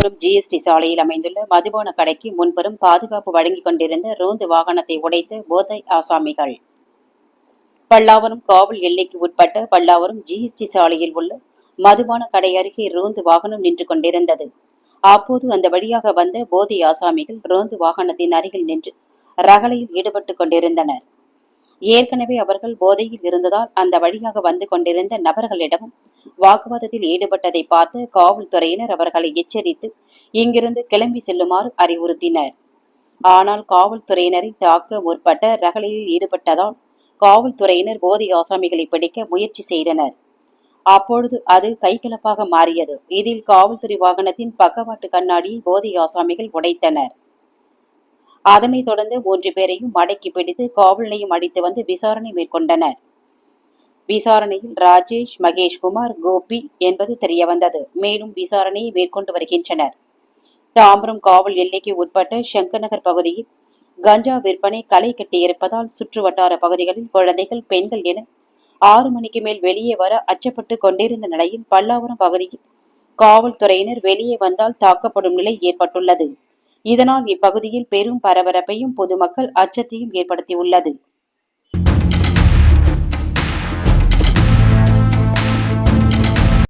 Pallavaram GST சாலையில் அமைந்துள்ள மதுபான கடைக்கு முன்புறம் பாதுகாப்பு வழங்கிக் கொண்டிருந்த ரோந்து வாகனத்தை உடைத்த போதை ஆசாமிகள். பல்லாவரம் காவல் எல்லைக்கு உட்பட்ட பல்லாவரம் ஜிஎஸ்டி சாலையில் உள்ள மதுபான கடை அருகே ரோந்து வாகனம் நின்று கொண்டிருந்தது. அப்போது அந்த வழியாக வந்த போதை ஆசாமிகள் ரோந்து வாகனத்தின் அருகில் நின்று ரகளையில் ஈடுபட்டுக் கொண்டிருந்தனர். ஏற்கனவே அவர்கள் போதையில் இருந்ததால் அந்த வழியாக வந்து கொண்டிருந்த நபர்களிடமும் வாக்குவாதத்தில் ஈடுபட்டதை பார்த்து காவல்துறையினர் அவர்களை எச்சரித்து இங்கிருந்து கிளம்பி செல்லுமாறு அறிவுறுத்தினர். ஆனால் காவல்துறையினரை தாக்க முற்பட்ட ரகளையில் ஈடுபட்டதால் காவல்துறையினர் போதை ஆசாமிகளை பிடிக்க முயற்சி செய்தனர். அப்பொழுது அது கைகலப்பாக மாறியது. இதில் காவல்துறை வாகனத்தின் பக்கவாட்டு கண்ணாடியை போதை ஆசாமிகள் உடைத்தனர். அதனைத் தொடர்ந்து 3 பேரையும் மடக்கி பிடித்து காவல் நிலையம் அழைத்து வந்து விசாரணை மேற்கொண்டனர். விசாரணையில் ராஜேஷ், மகேஷ்குமார், கோபி என்பது தெரியவந்தது. மேலும் விசாரணையை மேற்கொண்டு வருகின்றனர். தாம்பரம் காவல் எல்லைக்கு உட்பட்ட சங்கர் நகர் பகுதியில் கஞ்சா விற்பனை களை கட்டியிருப்பதால் சுற்று வட்டார பகுதிகளில் குழந்தைகள், பெண்கள் என 6 மணிக்கு மேல் வெளியே வர அச்சப்பட்டு கொண்டிருந்த நிலையில் பல்லாவரம் பகுதியில் காவல்துறையினர் வெளியே வந்தால் தாக்கப்படும் நிலை ஏற்பட்டுள்ளது. இதனால் இப்பகுதியில் பெரும் பரபரப்பையும் பொதுமக்கள் அச்சத்தையும் ஏற்படுத்தியுள்ளது.